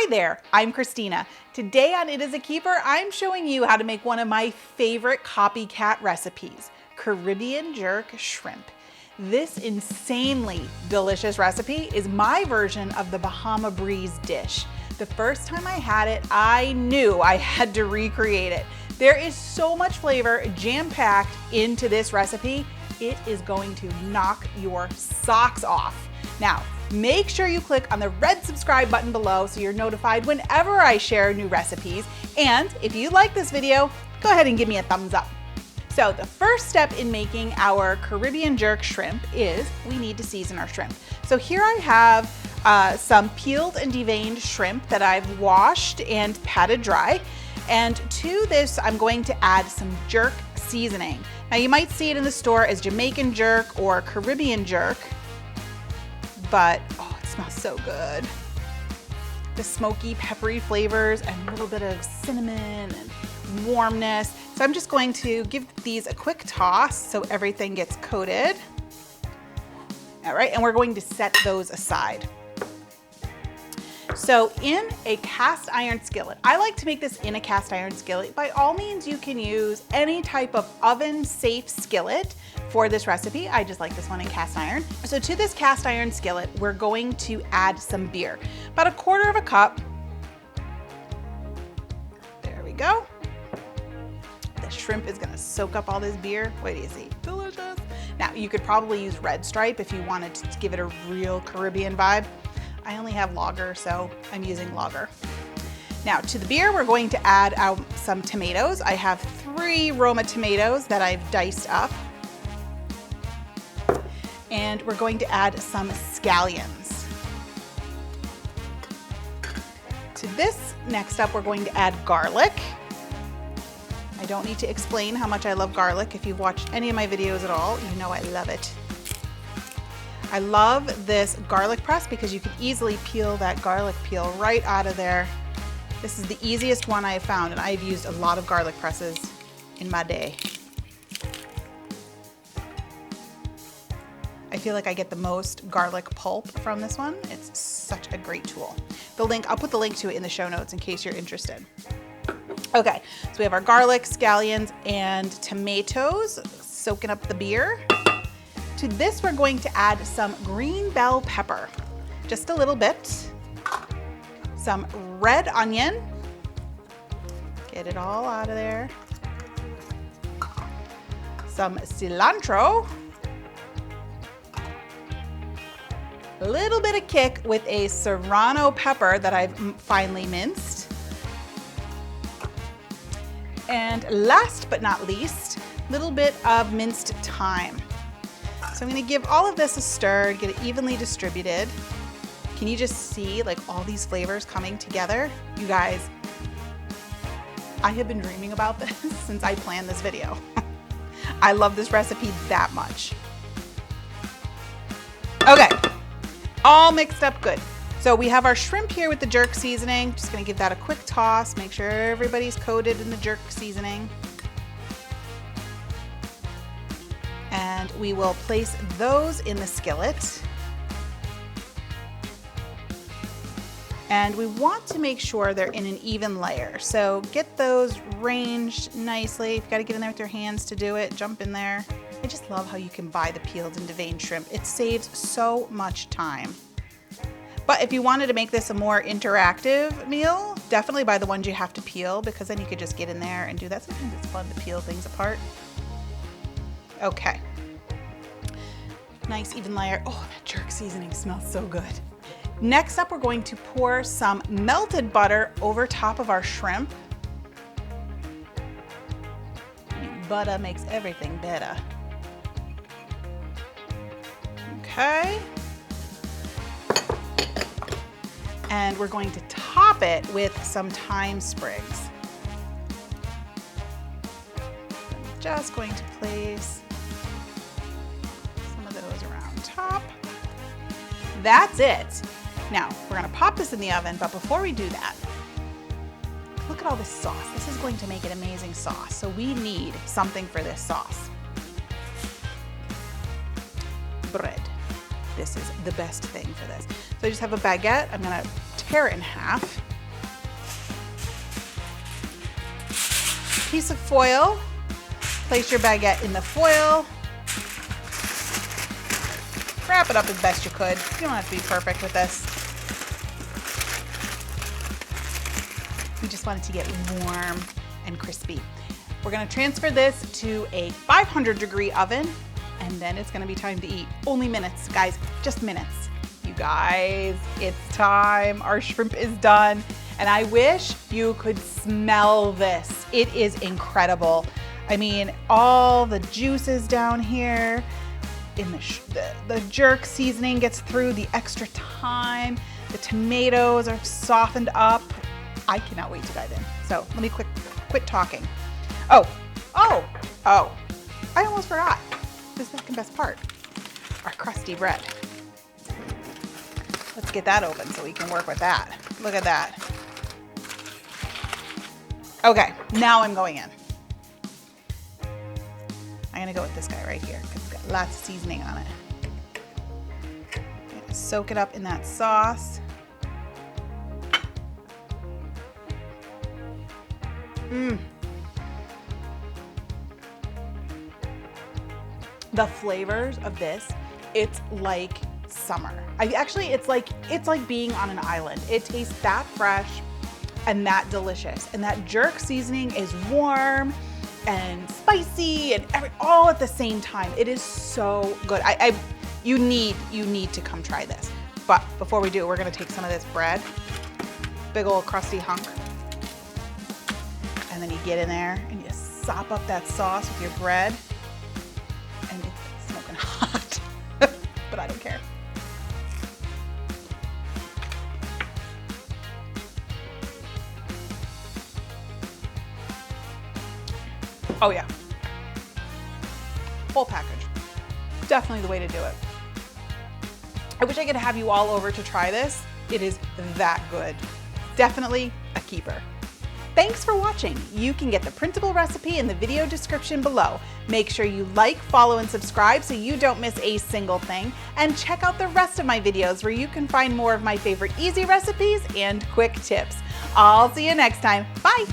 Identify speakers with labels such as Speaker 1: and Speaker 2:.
Speaker 1: there, I'm Christina. Today on It Is a Keeper, I'm showing you how to make one of my favorite copycat recipes, Caribbean jerk shrimp. This insanely delicious recipe is my version of the Bahama Breeze dish. The first time I had it, I knew I had to recreate it. There is so much flavor jam-packed into this recipe, it is going to knock your socks off. Now, make sure you click on the red subscribe button below so you're notified whenever I share new recipes. And if you like this video, go ahead and give me a thumbs up. So the first step in making our Caribbean jerk shrimp is we need to season our shrimp. So here I have some peeled and deveined shrimp that I've washed and patted dry. And to this, I'm going to add some jerk seasoning. Now you might see it in the store as Jamaican jerk or Caribbean jerk, but oh, it smells so good. The smoky, peppery flavors and a little bit of cinnamon and warmness. So I'm just going to give these a quick toss so everything gets coated. All right, and we're going to set those aside. So in a cast iron skillet, I like to make this in a cast iron skillet. By all means, you can use any type of oven safe skillet for this recipe. I just like this one in cast iron. So to this cast iron skillet, we're going to add some beer, about a quarter of a cup. There we go. The shrimp is gonna soak up all this beer. What do you see? Delicious. Now you could probably use Red Stripe if you wanted to give it a real Caribbean vibe. I only have lager, so I'm using lager. Now to the beer, we're going to add some tomatoes. I have 3 Roma tomatoes that I've diced up. And we're going to add some scallions. To this, next up, we're going to add garlic. I don't need to explain how much I love garlic. If you've watched any of my videos at all, you know I love it. I love this garlic press because you can easily peel that garlic peel right out of there. This is the easiest one I have found, and I've used a lot of garlic presses in my day. I feel like I get the most garlic pulp from this one. It's such a great tool. I'll put the link to it in the show notes in case you're interested. Okay, so we have our garlic, scallions, and tomatoes soaking up the beer. To this, we're going to add some green bell pepper, just a little bit, some red onion, get it all out of there, some cilantro, a little bit of kick with a Serrano pepper that I've finely minced, and last but not least, a little bit of minced thyme. So I'm gonna give all of this a stir, get it evenly distributed. Can you just see like all these flavors coming together? You guys, I have been dreaming about this since I planned this video. I love this recipe that much. Okay, all mixed up good. So we have our shrimp here with the jerk seasoning. Just gonna give that a quick toss, make sure everybody's coated in the jerk seasoning. And we will place those in the skillet. And we want to make sure they're in an even layer. So get those ranged nicely. You've got to get in there with your hands to do it. Jump in there. I just love how you can buy the peeled and deveined shrimp. It saves so much time. But if you wanted to make this a more interactive meal, definitely buy the ones you have to peel, because then you could just get in there and do that. Sometimes it's fun to peel things apart. Okay. Nice even layer. Oh, that jerk seasoning smells so good. Next up, we're going to pour some melted butter over top of our shrimp. I mean, butter makes everything better. Okay. And we're going to top it with some thyme sprigs. I'm just going to place some of those around top. That's it. Now, we're gonna pop this in the oven, but before we do that, look at all this sauce. This is going to make an amazing sauce. So we need something for this sauce. Bread. This is the best thing for this. So I just have a baguette. I'm gonna tear it in half. piece of foil. Place your baguette in the foil. Wrap it up as best you could. You don't have to be perfect with this. We just want it to get warm and crispy. We're gonna transfer this to a 500-degree oven, and then it's gonna be time to eat. Only minutes, guys, just minutes. You guys, it's time. Our shrimp is done. And I wish you could smell this. It is incredible. I mean, all the juices down here in the jerk seasoning gets through, the extra thyme, the tomatoes are softened up. I cannot wait to dive in. So let me quit talking. Oh, I almost forgot the second best part, our crusty bread. Let's get that open so we can work with that. Look at that. Okay, now I'm going in. I'm gonna go with this guy right here because it's got lots of seasoning on it. I'm gonna soak it up in that sauce. The flavors of this, it's like summer. It's like being on an island. It tastes that fresh and that delicious. And that jerk seasoning is warm and spicy and all at the same time. It is so good. You need to come try this. But before we do, we're gonna take some of this bread, big old crusty hunk, and then you get in there and you sop up that sauce with your bread, and it's smoking hot, but I don't care. Oh yeah, whole package. Definitely the way to do it. I wish I could have you all over to try this. It is that good. Definitely a keeper. Thanks for watching. You can get the printable recipe in the video description below. Make sure you like, follow, and subscribe so you don't miss a single thing. And check out the rest of my videos where you can find more of my favorite easy recipes and quick tips. I'll see you next time. Bye.